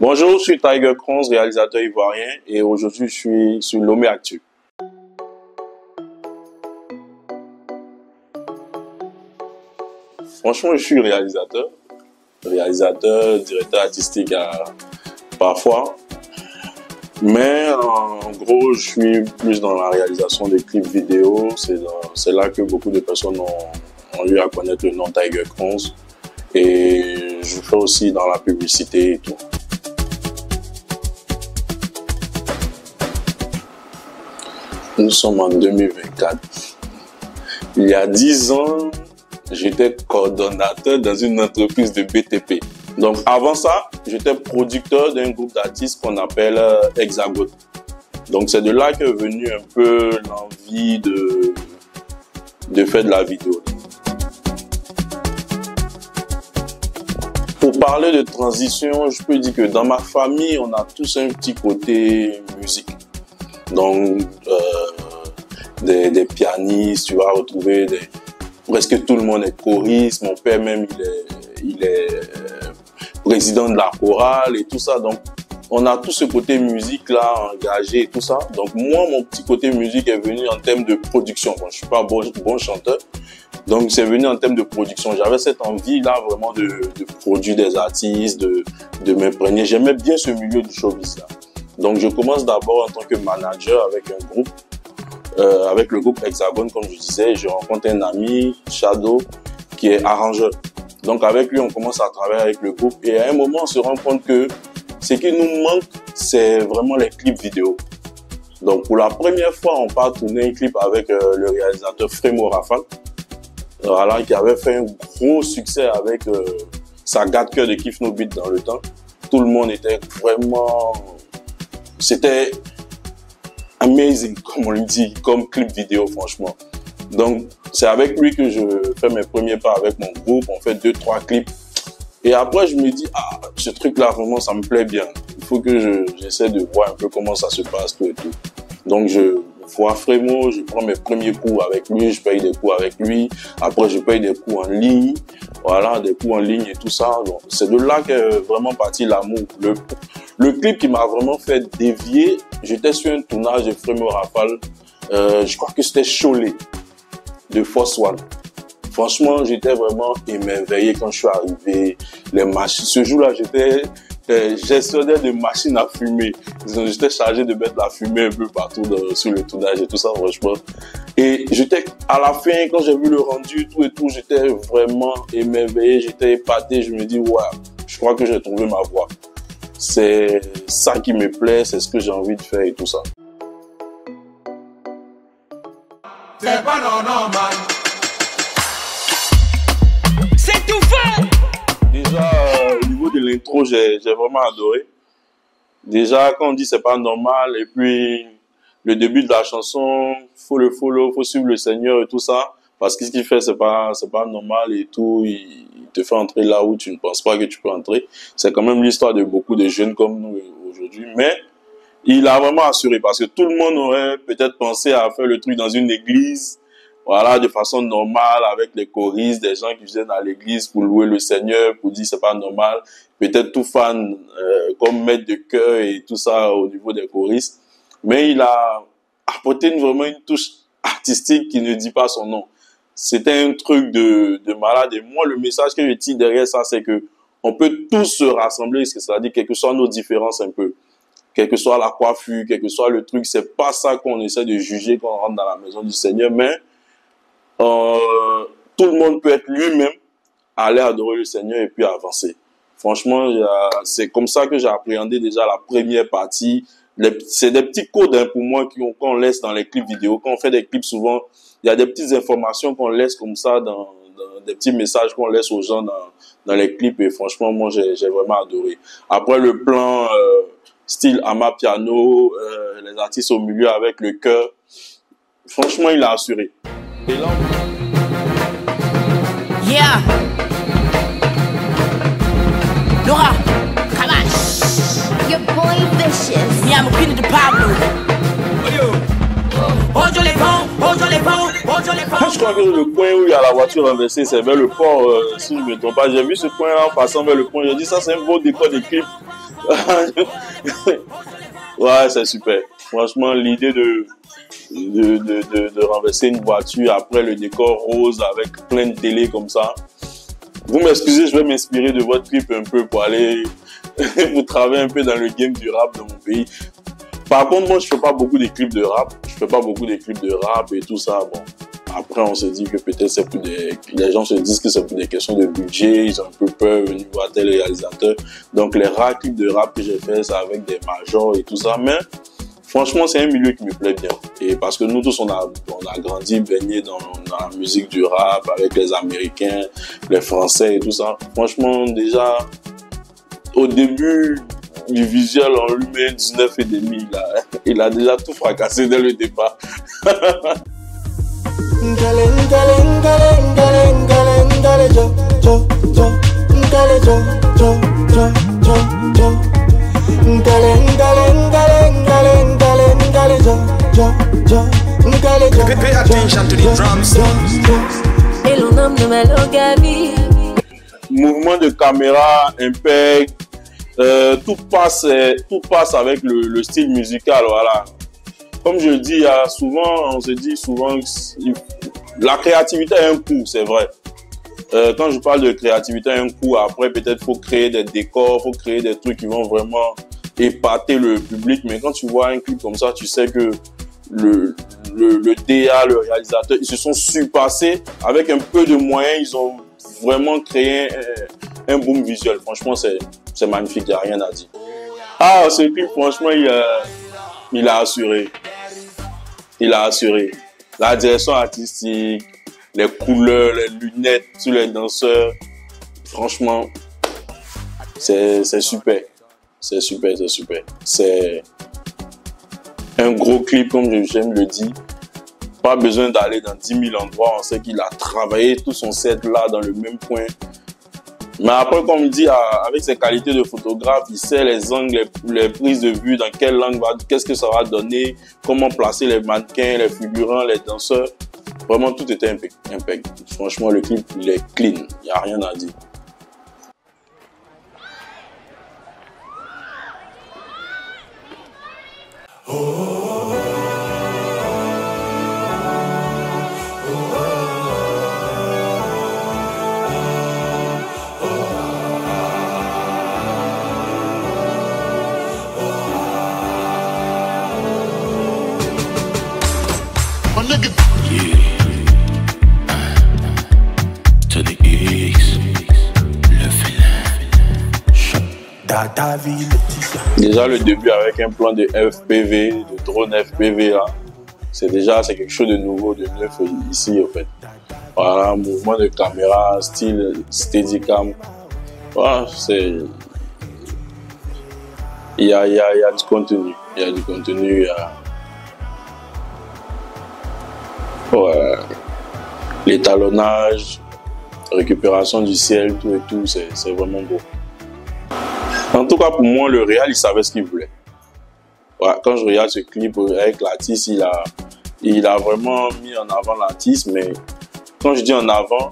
Bonjour, je suis Tiger Kronz, réalisateur ivoirien, et aujourd'hui je suis sur Lomé Actu. Franchement, je suis réalisateur, directeur artistique parfois, mais en gros, je suis plus dans la réalisation des clips vidéo. C'est là que beaucoup de personnes ont eu à connaître le nom Tiger Kronz, et je fais aussi dans la publicité et tout. Nous sommes en 2024. Il y a 10 ans, j'étais coordonnateur dans une entreprise de BTP. Donc avant ça, j'étais producteur d'un groupe d'artistes qu'on appelle Hexagone. Donc c'est de là qu'est venue un peu l'envie de faire de la vidéo. Pour parler de transition, je peux dire que dans ma famille, on a tous un petit côté musique. Donc, des pianistes, tu vas retrouver presque tout le monde est choriste. Mon père même, il est président de la chorale et tout ça. Donc, on a tout ce côté musique là, engagé et tout ça. Donc, moi, mon petit côté musique est venu en termes de production. Bon, je suis pas bon chanteur. Donc, c'est venu en termes de production. J'avais cette envie là vraiment de produire des artistes, de m'imprégner. J'aimais bien ce milieu du showbiz là. Donc, je commence d'abord en tant que manager avec un groupe, avec le groupe Hexagone, comme je disais. Je rencontre un ami, Shadow, qui est arrangeur. Donc, avec lui, on commence à travailler avec le groupe. Et à un moment, on se rend compte que ce qui nous manque, c'est vraiment les clips vidéo. Donc, pour la première fois, on part tourner un clip avec le réalisateur Frémo Rafal, voilà, qui avait fait un gros succès avec sa garde-cœur de Kiff No Beat dans le temps. Tout le monde était vraiment... C'était amazing, comme on le dit, comme clip vidéo, franchement. Donc, c'est avec lui que je fais mes premiers pas avec mon groupe. On fait 2-3 clips. Et après, je me dis, ah, ce truc-là, vraiment, ça me plaît bien. Il faut que j'essaie de voir un peu comment ça se passe, tout et tout. Donc, je vois Frémo, je prends mes premiers cours avec lui, je paye des cours avec lui. Après, je paye des cours en ligne. Voilà, des cours en ligne et tout ça. Donc, c'est de là qu'est vraiment parti l'amour. Le clip qui m'a vraiment fait dévier, j'étais sur un tournage de Frémo Rafal. Je crois que c'était Cholet, de Force One. Franchement, j'étais vraiment émerveillé quand je suis arrivé. Les machines. Ce jour-là, j'étais gestionnaire de machines à fumer. J'étais chargé de mettre la fumée un peu partout sur le tournage et tout ça, franchement. Et j'étais, à la fin, quand j'ai vu le rendu, tout et tout, j'étais vraiment émerveillé, j'étais épaté. Je me dis, ouais, je crois que j'ai trouvé ma voie. C'est ça qui me plaît, c'est ce que j'ai envie de faire et tout ça. C'est pas normal. C'est tout fait. Déjà, au niveau de l'intro, j'ai vraiment adoré. Déjà, quand on dit c'est pas normal, et puis le début de la chanson, faut le follow, faut suivre le Seigneur et tout ça, parce que ce qu'il fait, c'est pas normal et tout. Il te fait entrer là où tu ne penses pas que tu peux entrer. C'est quand même l'histoire de beaucoup de jeunes comme nous aujourd'hui, mais il a vraiment assuré, parce que tout le monde aurait peut-être pensé à faire le truc dans une église, voilà, de façon normale, avec les choristes, des gens qui viennent à l'église pour louer le Seigneur, pour dire c'est pas normal. Peut-être tout fan, comme maître de chœur et tout ça au niveau des choristes. Mais il a apporté vraiment une touche artistique qui ne dit pas son nom. C'était un truc de malade. Et moi, le message que je tire derrière ça, c'est que on peut tous se rassembler, c'est-à-dire quelles que soient nos différences un peu. Quelle que soit la coiffure, quel que soit le truc, c'est pas ça qu'on essaie de juger quand on rentre dans la maison du Seigneur, mais tout le monde peut être lui-même, aller adorer le Seigneur et puis avancer. Franchement, c'est comme ça que j'ai appréhendé déjà la première partie. C'est des petits codes hein, pour moi qu'on laisse dans les clips vidéo. Quand on fait des clips, souvent, il y a des petites informations qu'on laisse comme ça, dans des petits messages qu'on laisse aux gens dans les clips. Et franchement, moi, j'ai vraiment adoré. Après, le plan style Ama Piano, les artistes au milieu avec le chœur, franchement, il a assuré. Et là, Yeah. Laura, Kalash. Your boy vicious. Me, I'm a queen of the Pablo. Ojo les ponts, ojo les ponts, ojo les ponts. je crois que le point où il y a la voiture renversée, c'est vers le port, si je ne me trompe pas. J'ai vu ce point-là en passant vers le pont. J'ai dit, ça, c'est un beau décor de clip. Ouais, c'est super. Franchement, l'idée de renverser une voiture après le décor rose avec plein de télé comme ça. Vous m'excusez, je vais m'inspirer de votre clip un peu pour aller pour travailler un peu dans le game du rap dans mon pays. Par contre, moi, je fais pas beaucoup de clips de rap. Je fais pas beaucoup de clips de rap et tout ça. Bon, après, on se dit que peut-être c'est plus les gens se disent que c'est plus des questions de budget. Ils ont un peu peur au niveau à tel réalisateur. Donc, les rares clips de rap que j'ai fait, c'est avec des majors et tout ça. Mais franchement, c'est un milieu qui me plaît bien. Et parce que nous tous, on a grandi, baigné dans la musique du rap avec les Américains, les Français et tout ça. Franchement, déjà, au début du visuel, on lui met 19,5. Il a déjà tout fracassé dès le départ. Pay attention to the drums. Et l'on nomme de Melogabi. Mouvement de caméra, impec, tout passe avec le style musical, voilà. Comme je le dis, on se dit souvent que la créativité a un coût, c'est vrai. Quand je parle de créativité a un coût, après peut-être faut créer des décors, faut créer des trucs qui vont vraiment épater le public. Mais quand tu vois un clip comme ça, tu sais que le DA, le réalisateur, ils se sont surpassés avec un peu de moyens, ils ont vraiment créé un boom visuel. Franchement, c'est magnifique, il n'y a rien à dire. Ah, ce clip, franchement, il a assuré. Il a assuré. La direction artistique, les couleurs, les lunettes sur les danseurs. Franchement, c'est super. C'est super, c'est super. C'est un gros clip, comme j'aime le dire. Pas besoin d'aller dans 10 000 endroits. On sait qu'il a travaillé tout son set là dans le même coin. Mais après, comme il dit, avec ses qualités de photographe, il sait les angles, les prises de vue, dans quel angle, qu'est-ce que ça va donner, comment placer les mannequins, les figurants, les danseurs. Vraiment, tout était impeccable. Franchement, le clip, il est clean. Il n'y a rien à dire. Déjà le début avec un plan de FPV, de drone FPV là, c'est quelque chose de nouveau, de neuf ici en fait. Voilà, mouvement de caméra, style Steadicam. Voilà, il y a du contenu, ouais. L'étalonnage, récupération du ciel, tout et tout, c'est vraiment beau. En tout cas, pour moi, le réal, il savait ce qu'il voulait. Ouais, quand je regarde ce clip avec l'artiste, il a vraiment mis en avant l'artiste, mais quand je dis en avant,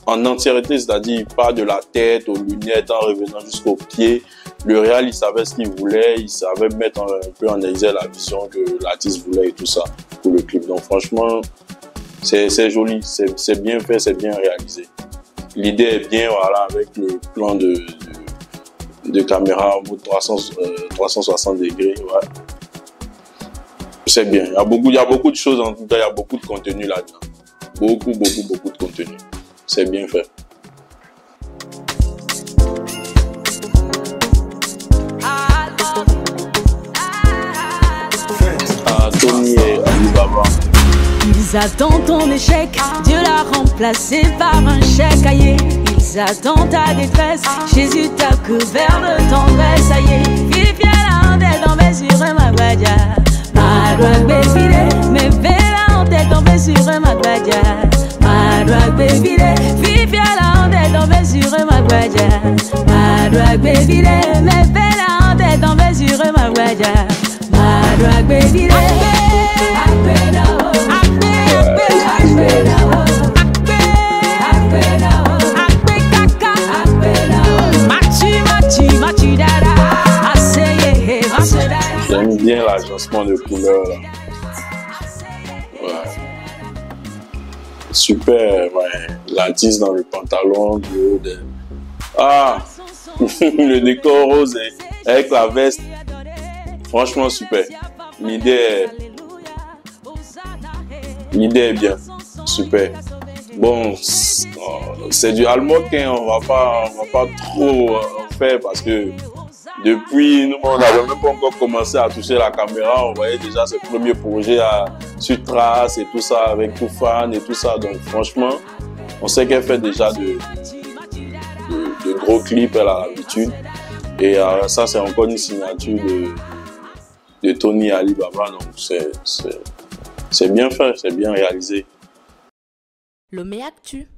en entièreté, c'est-à-dire il part de la tête aux lunettes en revenant jusqu'aux pieds. Le réal, il savait ce qu'il voulait, il savait mettre un peu en exergue la vision que l'artiste voulait et tout ça pour le clip. Donc franchement, c'est joli, c'est bien fait, c'est bien réalisé. L'idée est bien, voilà, avec le plan de caméra en mode 360 degrés, ouais. C'est bien. Il y a beaucoup de choses, en tout cas, il y a beaucoup de contenu là-dedans. Beaucoup de contenu. C'est bien fait. Tony et Alibaba. Ils attendent ton échec, Dieu l'a remplacé par un chèque aillé. Ils attendent ta détresse, Jésus t'a couvert de tendresse, aïe. Vivia la honte tombée sur ma guadia. Ma drogue bébé, mais bella honte tombée sur ma guadia. Ma drogue bébé, vivia la honte tombée sur ma guadia. Ma drogue bébé, mais bella honte tombée sur ma guadia. Ma drogue bébé, bien l'agencement de couleurs là. Ouais. Super, ouais. L'artiste dans le pantalon, du haut de... Ah, le décor rose avec la veste. Franchement, super. L'idée est bien. Super. Bon, c'est du Almoc, hein. On va pas trop faire parce que depuis, nous, on n'avait même pas encore commencé à toucher la caméra. On voyait déjà ses premiers projets sur Trace et tout ça, avec Toufan et tout ça. Donc, franchement, on sait qu'elle fait déjà de gros clips, elle a l'habitude. Et ça, c'est encore une signature de Tony Alibaba. Donc, c'est bien fait, c'est bien réalisé. Lomé Actu.